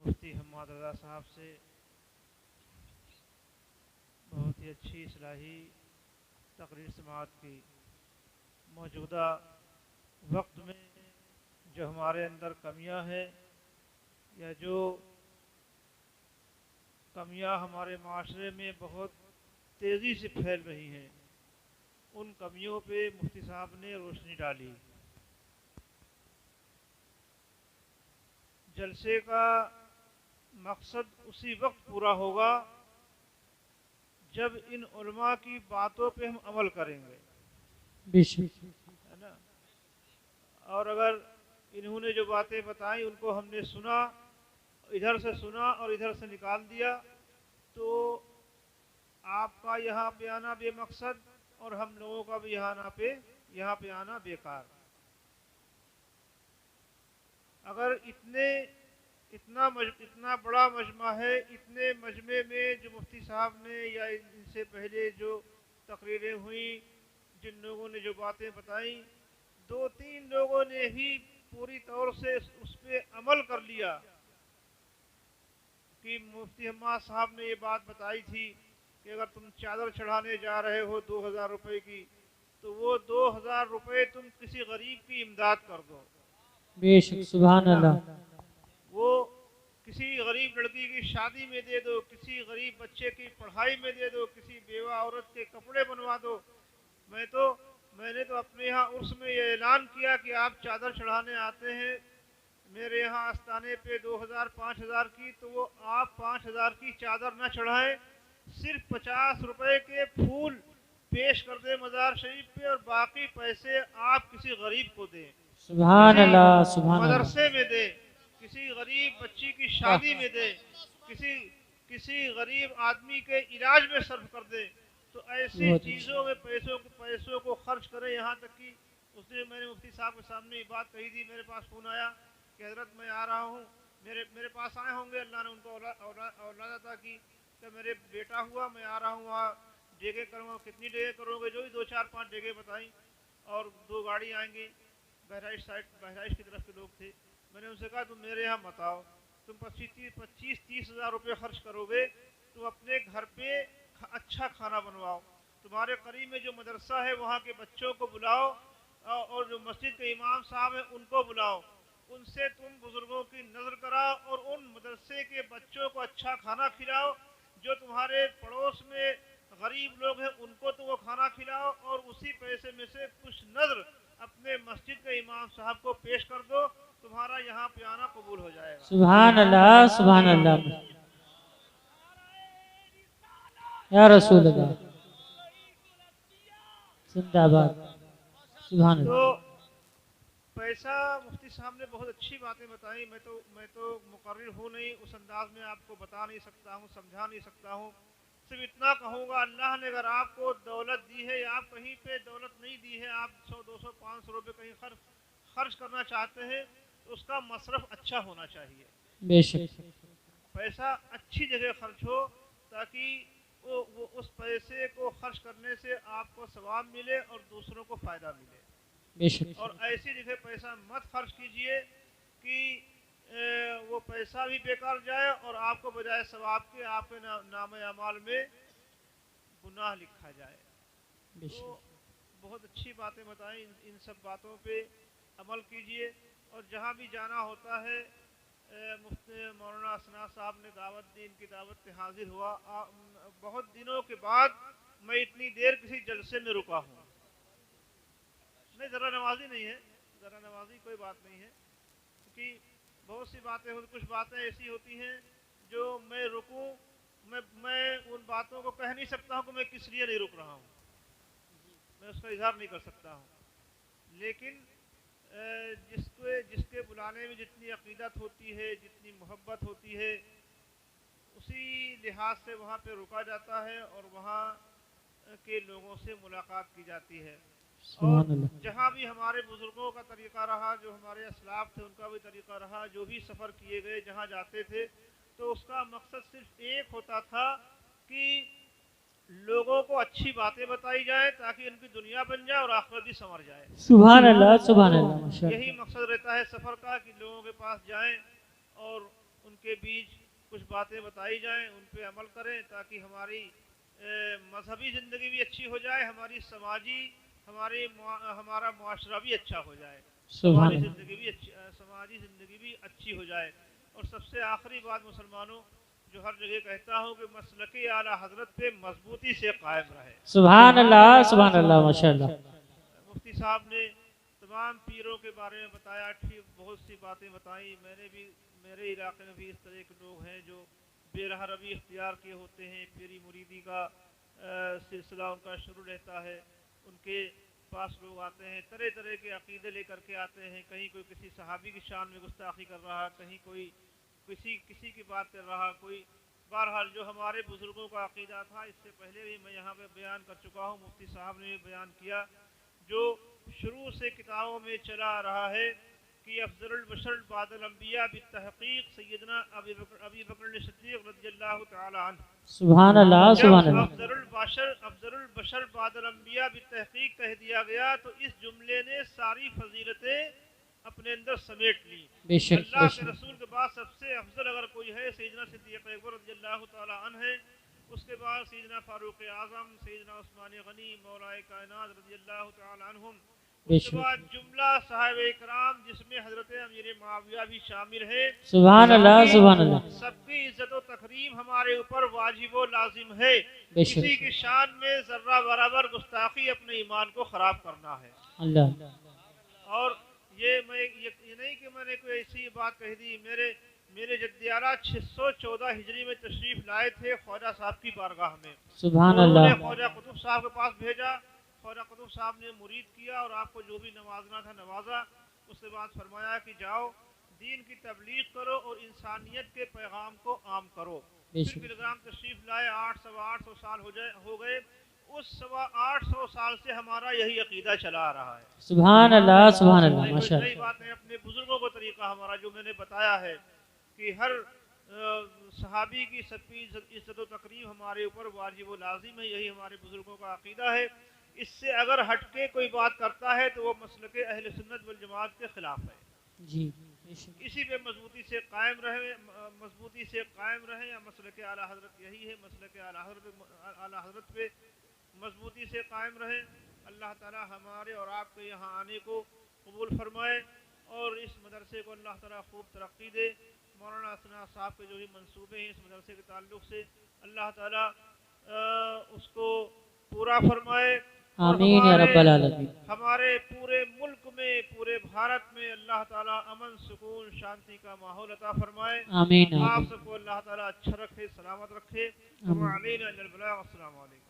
मुफ्ती हम्माद रज़ा साहब से बहुत ही अच्छी इस्लाही तकरीर समाअत की। मौजूदा वक्त में जो हमारे अंदर कमियां हैं या जो कमियां हमारे माशरे में बहुत तेज़ी से फैल रही हैं, उन कमियों पे मुफ्ती साहब ने रोशनी डाली। जलसे का मकसद उसी वक्त पूरा होगा जब इन उलमा की बातों पे हम अमल करेंगे, है ना। और अगर इन्होंने जो बातें बताई उनको हमने सुना, इधर से सुना और इधर से निकाल दिया, तो आपका यहाँ पे आना बेमकसद और हम लोगों का भी यहाँ पे आना बेकार। अगर इतना बड़ा मजमा है, इतने मजमे में जो मुफ्ती साहब ने या इनसे पहले जो तकरीरें हुई, जिन लोगों ने जो बातें बताई, 2-3 लोगों ने ही पूरी तौर से उस पर अमल कर लिया कि मुफ्ती हम्माद साहब ने ये बात बताई थी कि अगर तुम चादर चढ़ाने जा रहे हो 2000 रुपए की, तो वो 2000 रुपए तुम किसी गरीब की इमदाद कर दो। बेशक, सुभान अल्लाह। वो किसी गरीब लड़की की शादी में दे दो, किसी गरीब बच्चे की पढ़ाई में दे दो, किसी बेवा औरत के कपड़े बनवा दो। मैंने तो अपने यहाँ उर्स में ये ऐलान किया कि आप चादर चढ़ाने आते हैं मेरे यहाँ आस्थाने पे 2000-5000 की, तो वो आप 5000 की चादर न चढ़ाएं, सिर्फ 50 रुपए के फूल पेश कर दे मजार शरीफ पे और बाकी पैसे आप किसी गरीब को दें, सुभान अल्लाह, सुभान अल्लाह। मदरसे में दे, किसी गरीब बच्ची की शादी में दे, किसी गरीब आदमी के इलाज में सर्फ कर दे। तो ऐसी चीज़ों में पैसों को खर्च करें। यहाँ तक कि उस दिन मैंने मुफ्ती साहब के सामने ये बात कही थी, मेरे पास फ़ोन आया कि हजरत मैं आ रहा हूँ, मेरे पास आए होंगे, अल्लाह ने उनको औलाद अता की, कि मेरे बेटा हुआ, मैं आ रहा हूँ, वहाँ डेगे करूँगा। कितनी डेगे करोगे? जो ही 2-4-5 डेगे बताई, और 2 गाड़ी आएंगी। बहराइच की तरफ के लोग थे। मैंने उनसे कहा तुम मेरे यहाँ मत आओ, तुम 25-30 हज़ार रुपये खर्च करोगे, तुम अपने घर पे अच्छा खाना बनवाओ, तुम्हारे करीब में जो मदरसा है वहाँ के बच्चों को बुलाओ, और जो मस्जिद के इमाम साहब हैं उनको बुलाओ, उनसे तुम बुजुर्गों की नजर कराओ और उन मदरसे के बच्चों को अच्छा खाना खिलाओ। जो तुम्हारे पड़ोस में गरीब लोग हैं उनको तो वो खाना खिलाओ, और उसी पैसे में से कुछ नजर अपने मस्जिद के इमाम साहब को पेश कर दो, तुम्हारा यहाँ पे आना कबूल हो जाएगा। सुभान अल्लाह, सुभान अल्लाह, या रसूल अल्लाह, जिंदाबाद। सुभान अल्लाह। तो पैसा, मुफ्ती साहब ने बहुत अच्छी बातें बताई। मैं तो मुकर्रिर हूँ नहीं, उस अंदाज में आपको बता नहीं सकता हूँ, समझा नहीं सकता हूँ। सिर्फ इतना कहूँगा, अल्लाह ने अगर आपको दौलत दी है, आप कहीं पे दौलत नहीं दी है, आप 100-200-500 रुपये कहीं खर्च करना चाहते हैं, तो उसका मसरफ अच्छा होना चाहिए। बेशक, पैसा अच्छी जगह खर्च हो, ताकि वो उस पैसे को खर्च करने से आपको सवाब मिले और दूसरों को फ़ायदा मिले। बेशक। और ऐसी जगह पैसा मत खर्च कीजिए कि वो पैसा भी बेकार जाए और आपको बजाय सवाब के आपके नामे अमाल में गुनाह लिखा जाए। तो बहुत अच्छी बातें बताएं, इन सब बातों पे अमल कीजिए। और जहाँ भी जाना होता है, मुफ्ती मौलाना असना साहब ने दावत दी, इनकी दावत पे हाजिर हुआ। बहुत दिनों के बाद मैं इतनी देर किसी जलसे में रुका हूँ। नहीं, ज़रा नवाजी नहीं है, ज़रा नवाजी कोई बात नहीं है, क्योंकि बहुत सी बातें होती, कुछ बातें ऐसी होती हैं जो मैं रुकूं, मैं उन बातों को कह नहीं सकता हूं कि मैं किस लिए नहीं रुक रहा हूं, मैं उसका इजहार नहीं कर सकता हूं। लेकिन जिसके बुलाने में जितनी अकीदत होती है, जितनी मोहब्बत होती है, उसी लिहाज से वहाँ पे रुका जाता है और वहाँ के लोगों से मुलाकात की जाती है। और जहाँ भी हमारे बुजुर्गों का तरीका रहा, जो हमारे असलाफ थे उनका भी तरीका रहा, जो भी सफ़र किए गए, जहाँ जाते थे, तो उसका मकसद सिर्फ एक होता था कि लोगों को अच्छी बातें बताई जाए, ताकि उनकी दुनिया बन जाए और आखिरत भी संवर जाए। सुभान अल्लाह, सुभान अल्लाह। यही मकसद रहता है सफ़र का, कि लोगों के पास जाएं और उनके बीच कुछ बातें बताई जाएं, उन पे अमल करें ताकि हमारी मजहबी ज़िंदगी भी अच्छी हो जाए, हमारी हमारा मुआशरा भी अच्छा हो जाए, समाजी ज़िंदगी भी अच्छी हो जाए। और सबसे आखिरी बात मुसलमानों, जो हर जगह कहता हूँ कि मसलके आला हजरत पे मजबूती से कायम रहे। सुभान अल्लाह माशाअल्लाह। मुफ्ती साहब ने तमाम पीरों के बारे में बताया, ठीक बहुत सी बातें बताई। मेरे इलाके में भी इस तरह के लोग हैं जो बेरह रवि इख्तियार किए होते हैं, पीरी मुरीदी का सिलसिला उनका शुरू रहता है। उनके पास लोग आते हैं, तरह तरह के अकीदे लेकर के आते हैं। कहीं कोई किसी सहाबी की शान में गुस्ताखी कर रहा, कहीं कोई किसी की बात कर रहा, कोई बहरहाल जो हमारे बुजुर्गों का अकीदा था, इससे पहले भी मैं यहाँ पे बयान कर चुका हूँ, मुफ्ती साहब ने भी बयान किया, जो शुरू से किताबों में चला आ रहा है कि अफजलुल बशर बादल अंबिया बित्तहक़ीक़ सय्यदना अबी बकर सिद्दीक़ रज़ियल्लाहु तआला अन्हु। सुभान अल्लाह अफजलुल बशर बादल अंबिया बित्तहक़ीक़ कह दिया गया तो इस जुमले ने सारी फजीलतें अपने अंदर समेट ली। अल्लाह के रसूल के बाद सबसे अफजल अगर कोई है सय्यदना सिद्दीक़ अकबर रज़ियल्लाहु तआला अन्हु है। उसके बाद सय्यदना फारूक आज़म, सय्यदना उस्मान गनी मौलाए कायनात रज़ियल्लाहु तआला अन्हुम। उसके बाद जुमला साहिब इकराम जिसमें हजरत अमीर मुआविया भी शामिल है। सुभान अल्लाह सुभान अल्लाह। सबकी इज्जत और तकरीम हमारे ऊपर वाजिब व लाजिम है। किसी की शान में जर्रा बराबर गुस्ताखी अपने ईमान को खराब करना है। अल्लाह। और ये नहीं कि मैंने कोई ऐसी बात कह दी। मेरे जद्दियारा 614 हिजरी में तशरीफ लाए थे ख्वाजा साहब की बारगाह में। सुभान अल्लाह। ख्वाजा कुतुब साहब के पास भेजा, ख्वाजा कुतुब साहब ने मुरीद किया और आपको जो भी नवाजना था नवाजा। उसके बाद फरमाया कि जाओ दीन की तबलीग करो और इंसानियत के पैगाम को आम करो। फिर पिलग्राम तशरीफ लाए, 800 साल हो गए। उस 800 साल से हमारा यही अकीदा चला आ रहा है। सुभान अल्लाह सुभान अल्लाह माशाअल्लाह। नई बात है, अपने बुजुर्गों को तरीका हमारा जो मैंने बताया है कि हर सहाबी की सबकी इज्जत व तकरीम हमारे ऊपर वाजिब व लाजिम है। यही हमारे बुजुर्गों का अकीदा है। इससे अगर हटके कोई बात करता है तो वो मसलके अहले सुन्नत वल जमात के खिलाफ है जी। इसी पे मजबूती से कायम रहे या मसलके आला हजरत यही है, मसलके आला हजरत पे मजबूती से कायम रहे। अल्लाह ताला हमारे और आपके यहाँ आने को कबूल फरमाए और इस मदरसे को अल्लाह ताला खूब तरक्की दे। मौलाना असना साहब के जो भी मंसूबे हैं इस मदरसे के ताल्लुक़ से अल्लाह ताला उसको पूरा फरमाए। आमीन या रब्बल आलमीन। हमारे पूरे मुल्क में, पूरे भारत में अल्लाह ताला अमन, सुकून, शांति का माहौल अता फरमाए। आमीन। आप सबको अल्लाह ताला अच्छा रखे, सलामत रखे। अस्सलाम वालेकुम।